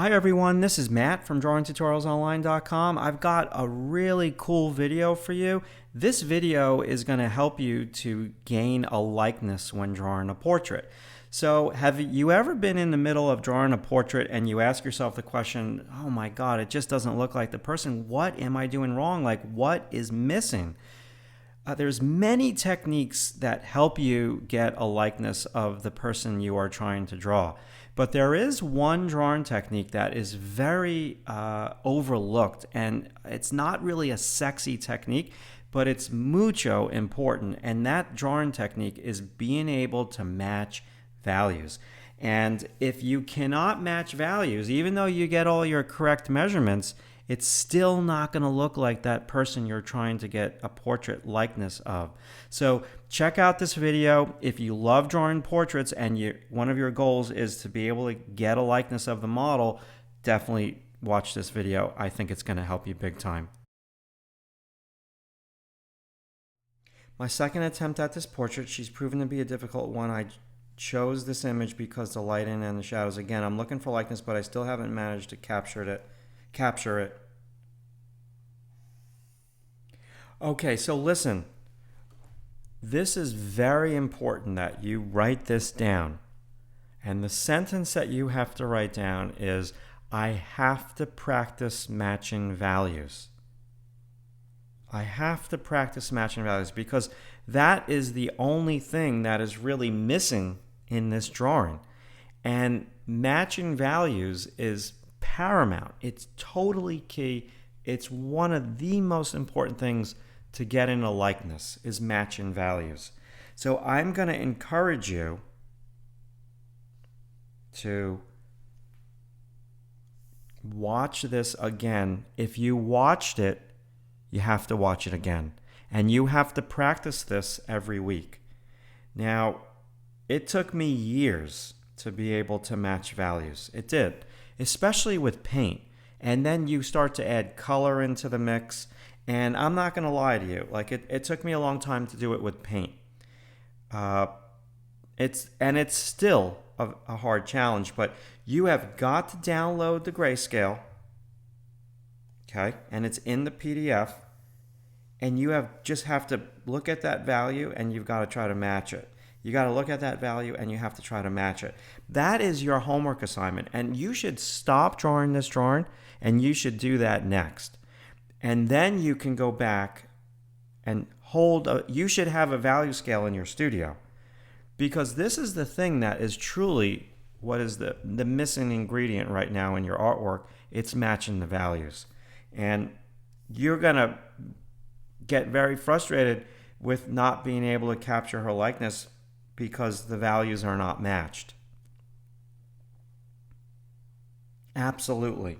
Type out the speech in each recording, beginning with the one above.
Hi everyone, this is Matt from DrawingTutorialsOnline.com. I've got a really cool video for you. This video is going to help you to gain a likeness when drawing a portrait. So have you ever been in the middle of drawing a portrait and you ask yourself the question, oh my God, it just doesn't look like the person. What am I doing wrong? Like, what is missing? There's many techniques that help you get a likeness of the person you are trying to draw. But there is one drawing technique that is very overlooked, and it's not really a sexy technique, but it's mucho important. And that drawing technique is being able to match values. And if you cannot match values, even though you get all your correct measurements, it's still not going to look like that person you're trying to get a portrait likeness of. So check out this video. If you love drawing portraits and one of your goals is to be able to get a likeness of the model, definitely watch this video. I think it's going to help you big time. My second attempt at this portrait, she's proven to be a difficult one. I chose this image because the lighting and the shadows. Again, I'm looking for likeness, but I still haven't managed to capture it. Okay, so listen, this is very important that you write this down. And the sentence that you have to write down is, I have to practice matching values. I have to practice matching values because that is the only thing that is really missing in this drawing. And matching values is paramount. It's totally key. It's one of the most important things to get in a likeness is matching values. So I'm going to encourage you to watch this again. If you watched it, you have to watch it again. And you have to practice this every week. Now, it took me years to be able to match values. It did, especially with paint. And then you start to add color into the mix. And I'm not going to lie to you, like it took me a long time to do it with paint. It's still a hard challenge, but you have got to download the grayscale, okay? And it's in the PDF, and you just have to look at that value, and you've got to try to match it. You got to look at that value, and you have to try to match it. That is your homework assignment, and you should stop drawing this drawing, and you should do that next. And then you can go back and you should have a value scale in your studio, because this is the thing that is truly what is the missing ingredient right now in your artwork. It's matching the values. And you're going to get very frustrated with not being able to capture her likeness because the values are not matched. Absolutely.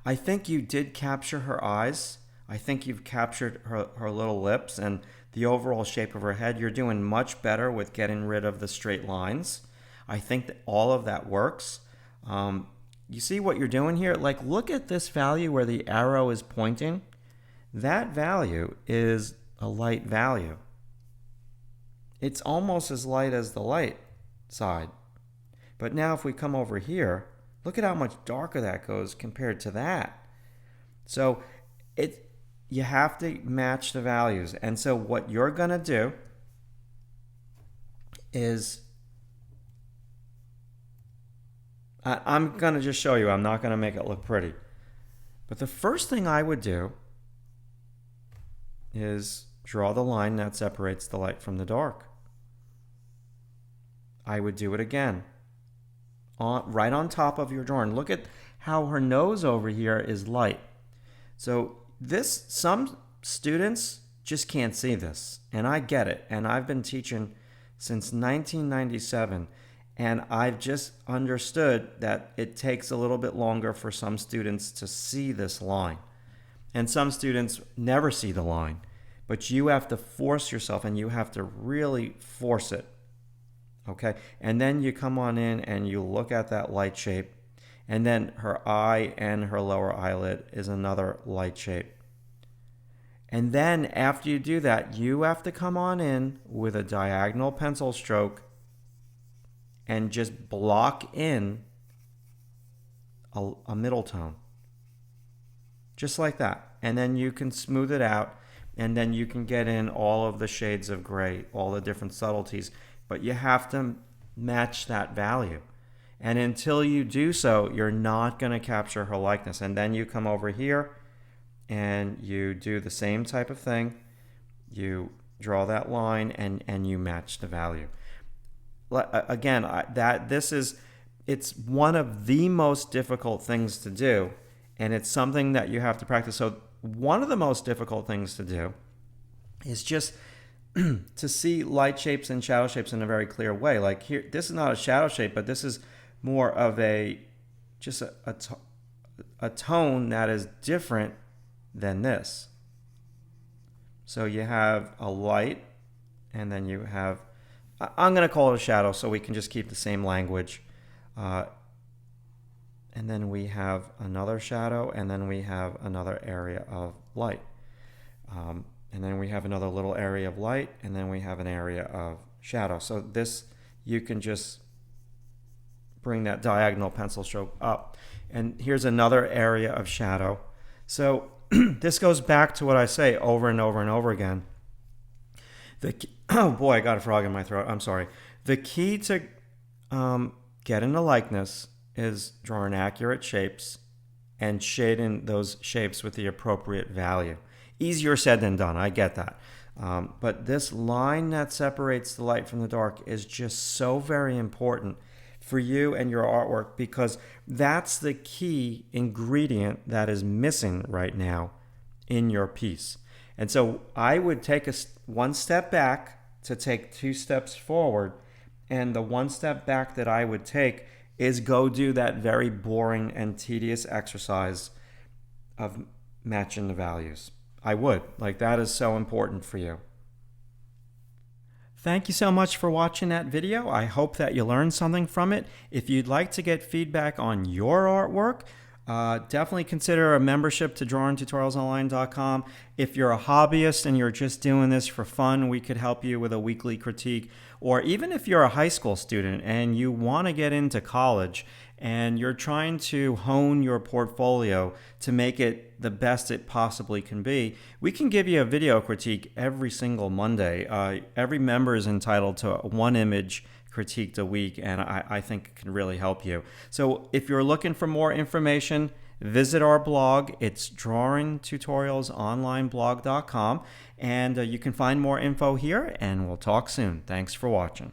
I think you did capture her eyes. I think you've captured her little lips and the overall shape of her head. You're doing much better with getting rid of the straight lines. I think that all of that works. You see what you're doing here? Like, look at this value where the arrow is pointing. That value is a light value. It's almost as light as the light side. But now if we come over here, look at how much darker that goes compared to that. So you have to match the values. And so what you're going to do is, I'm going to just show you. I'm not going to make it look pretty. But the first thing I would do is draw the line that separates the light from the dark. I would do it again. Right on top of your drawing. Look at how her nose over here is light. So some students just can't see this, and I get it. And I've been teaching since 1997, and I've just understood that it takes a little bit longer for some students to see this line. And some students never see the line, but you have to force yourself, and you have to really force it. Okay, and then you come on in and you look at that light shape, and then her eye and her lower eyelid is another light shape. And then after you do that, you have to come on in with a diagonal pencil stroke and just block in a middle tone. Just like that. And then you can smooth it out, and then you can get in all of the shades of gray, all the different subtleties, but you have to match that value. And until you do so, you're not going to capture her likeness. And then you come over here and you do the same type of thing. You draw that line and you match the value. Again, it's one of the most difficult things to do, and it's something that you have to practice. So one of the most difficult things to do is just to see light shapes and shadow shapes in a very clear way. Like here, this is not a shadow shape, but this is more of a tone that is different than this. So you have a light, and then you have, I'm going to call it a shadow so we can just keep the same language. And then we have another shadow, and then we have another area of light. And then we have another little area of light, and then we have an area of shadow. So this, you can just bring that diagonal pencil stroke up. And here's another area of shadow. So this goes back to what I say over and over and over again. Oh boy, I got a frog in my throat. I'm sorry. The key to getting a likeness is drawing accurate shapes and shading those shapes with the appropriate value. Easier said than done, I get that. But this line that separates the light from the dark is just so very important for you and your artwork, because that's the key ingredient that is missing right now in your piece. And so I would take one step back to take 2 steps forward, and the 1 step back that I would take is go do that very boring and tedious exercise of matching the values. I would. Like, that is so important for you. Thank you so much for watching that video. I hope that you learned something from it. If you'd like to get feedback on your artwork, definitely consider a membership to drawingtutorialsonline.com. If you're a hobbyist and you're just doing this for fun, we could help you with a weekly critique. Or even if you're a high school student and you want to get into college and you're trying to hone your portfolio to make it the best it possibly can be, we can give you a video critique every single Monday. Every member is entitled to 1 image critiqued a week, and I think it can really help you. So if you're looking for more information, visit our blog. It's drawingtutorialsonlineblog.com, and you can find more info here, and we'll talk soon. Thanks for watching.